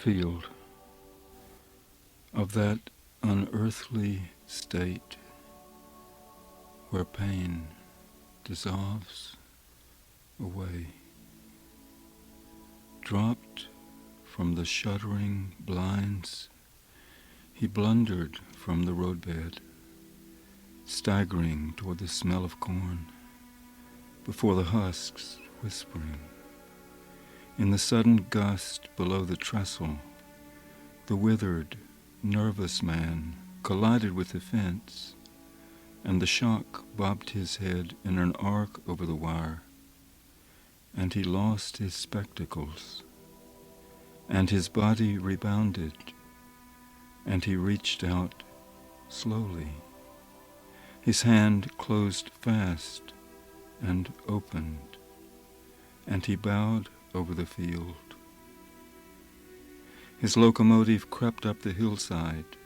field, of that unearthly state where pain dissolves away, dropped from the shuddering blinds, he blundered from the roadbed, staggering toward the smell of corn, before the husks whispering. In the sudden gust below the trestle, the withered, nervous man collided with the fence, and the shock bobbed his head in an arc over the wire, and he lost his spectacles, and his body rebounded, and he reached out slowly. His hand closed fast and opened, and he bowed over the field. His locomotive crept up the hillside,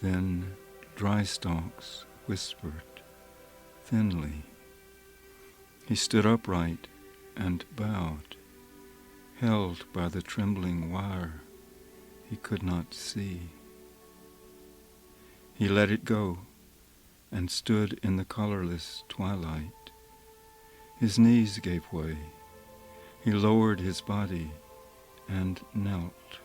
then dry stalks whispered thinly. He stood upright and bowed, held by the trembling wire he could not see. He let it go and stood in the colorless twilight. His knees gave way. He lowered his body and knelt.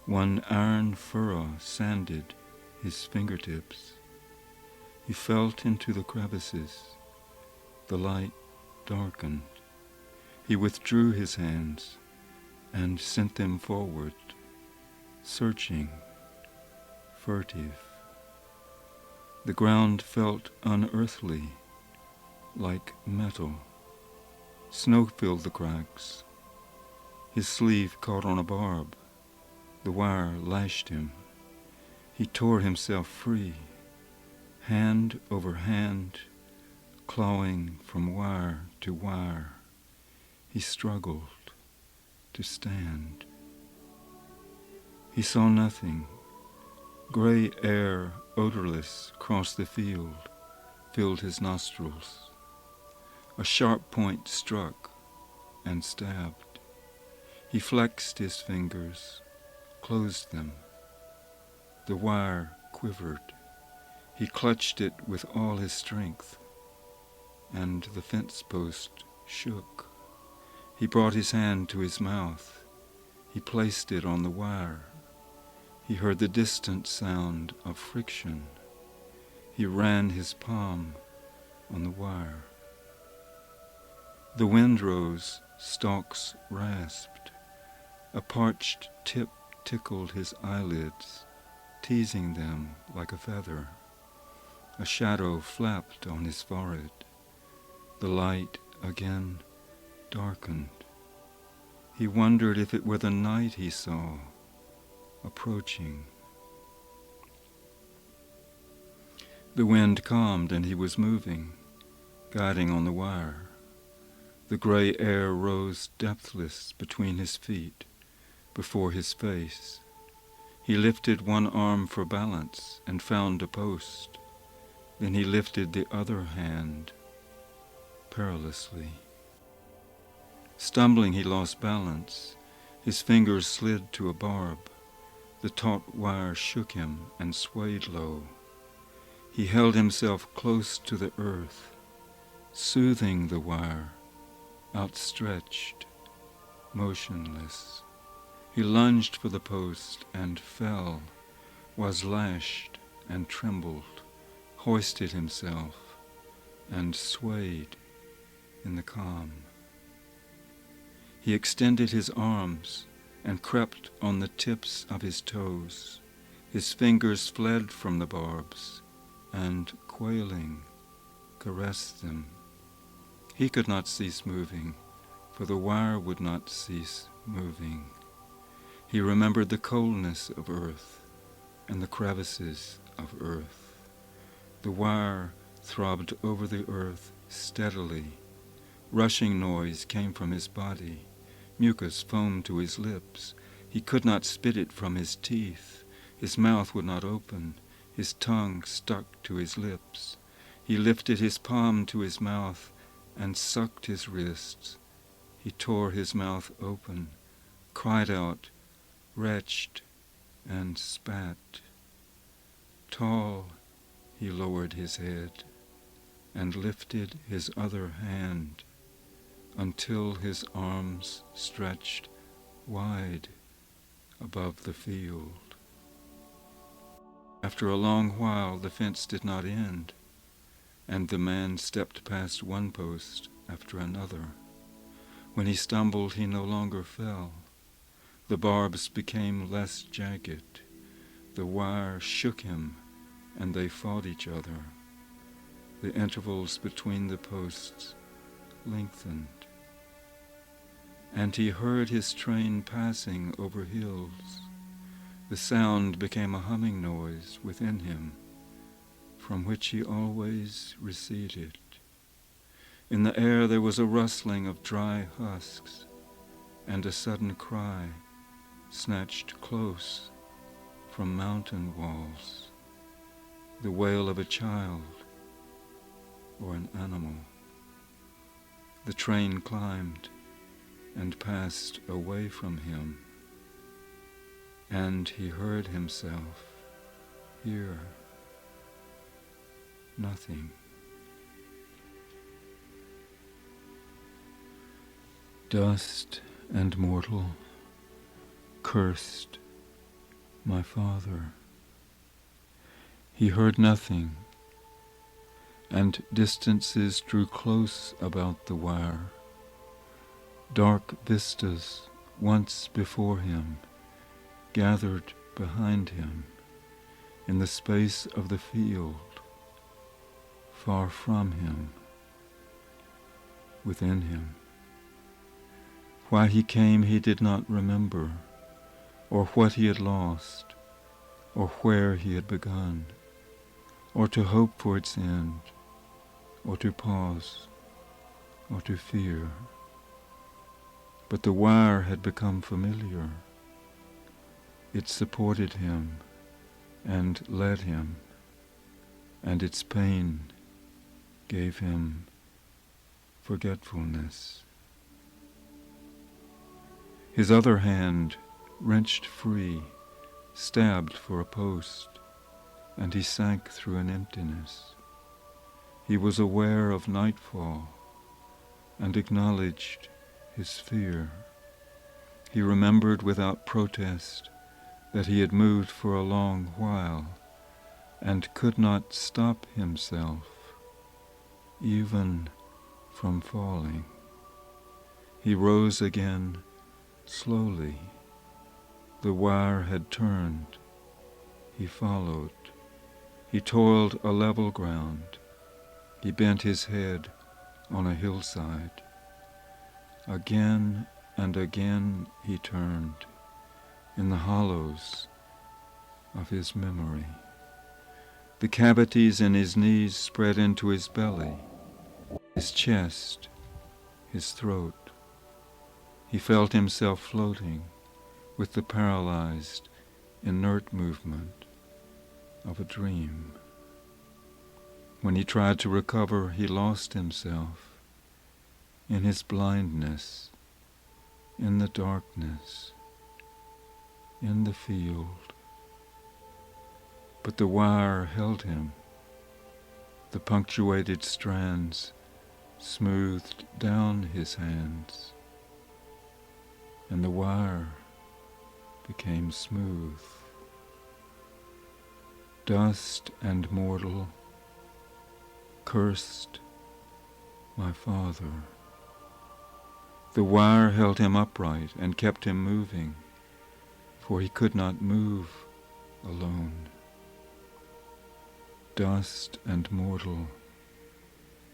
One iron furrow sanded his fingertips. He felt into the crevices. The light darkened. He withdrew his hands and sent them forward, searching, furtive. The ground felt unearthly, like metal. Snow filled the cracks. His sleeve caught on a barb. The wire lashed him. He tore himself free, hand over hand, clawing from wire to wire. He struggled to stand. He saw nothing. Gray air, odorless, crossed the field, filled his nostrils. A sharp point struck and stabbed. He flexed his fingers, closed them. The wire quivered. He clutched it with all his strength, and the fence post shook. He brought his hand to his mouth. He placed it on the wire. He heard the distant sound of friction. He ran his palm on the wire. The wind rose, stalks rasped. A parched tip tickled his eyelids, teasing them like a feather. A shadow flapped on his forehead. The light again darkened. He wondered if it were the night he saw, approaching. The wind calmed and he was moving, guiding on the wire. The gray air rose depthless between his feet, before his face. He lifted one arm for balance and found a post. Then he lifted the other hand, perilously. Stumbling, he lost balance. His fingers slid to a barb. The taut wire shook him and swayed low. He held himself close to the earth, soothing the wire, outstretched, motionless. He lunged for the post and fell, was lashed and trembled, hoisted himself, and swayed in the calm. He extended his arms and crept on the tips of his toes. His fingers fled from the barbs and, quailing, caressed them. He could not cease moving, for the wire would not cease moving. He remembered the coldness of earth and the crevices of earth. The wire throbbed over the earth steadily. Rushing noise came from his body. Mucus foamed to his lips. He could not spit it from his teeth. His mouth would not open. His tongue stuck to his lips. He lifted his palm to his mouth and sucked his wrists. He tore his mouth open, cried out, retched and spat. Tall, he lowered his head and lifted his other hand until his arms stretched wide above the field. After a long while, the fence did not end, and the man stepped past one post after another. When he stumbled, he no longer fell. The barbs became less jagged. The wire shook him, and they fought each other. The intervals between the posts lengthened, and he heard his train passing over hills. The sound became a humming noise within him, from which he always receded. In the air there was a rustling of dry husks, and a sudden cry snatched close from mountain walls, the wail of a child or an animal. The train climbed and passed away from him, and he heard himself hear nothing. Dust and mortal, cursed my father. He heard nothing, and distances drew close about the wire. Dark vistas, once before him, gathered behind him in the space of the field, far from him, within him. Why he came he did not remember, or what he had lost, or where he had begun, or to hope for its end, or to pause, or to fear. But the wire had become familiar. It supported him and led him, and its pain gave him forgetfulness. His other hand, wrenched free, stabbed for a post, and he sank through an emptiness. He was aware of nightfall and acknowledged his fear. He remembered without protest that he had moved for a long while and could not stop himself, even from falling. He rose again slowly. The wire had turned. He followed. He toiled a level ground. He bent his head on a hillside. Again and again he turned in the hollows of his memory. The cavities in his knees spread into his belly, his chest, his throat. He felt himself floating with the paralyzed, inert movement of a dream. When he tried to recover, he lost himself in his blindness, in the darkness, in the field. But the wire held him. The punctuated strands smoothed down his hands, and the wire became smooth. Dust and mortal, cursed my father. The wire held him upright and kept him moving, for he could not move alone. Dust and mortal,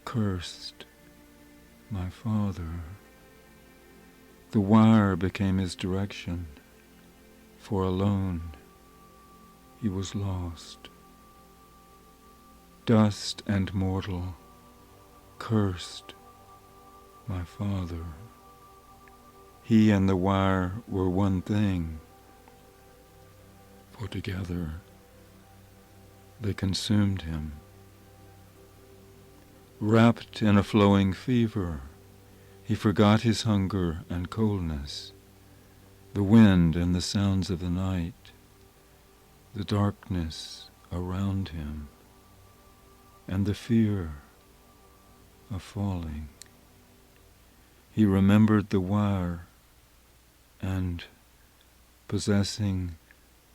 cursed my father. The wire became his direction, for alone he was lost. Dust and mortal, cursed my father. He and the wire were one thing, for together they consumed him. Wrapped in a flowing fever, he forgot his hunger and coldness. the wind and the sounds of the night, the darkness around him, and the fear of falling. He remembered the wire, and possessing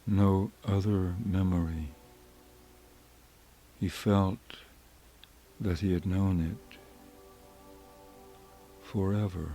no other memory, he felt that he had known it forever.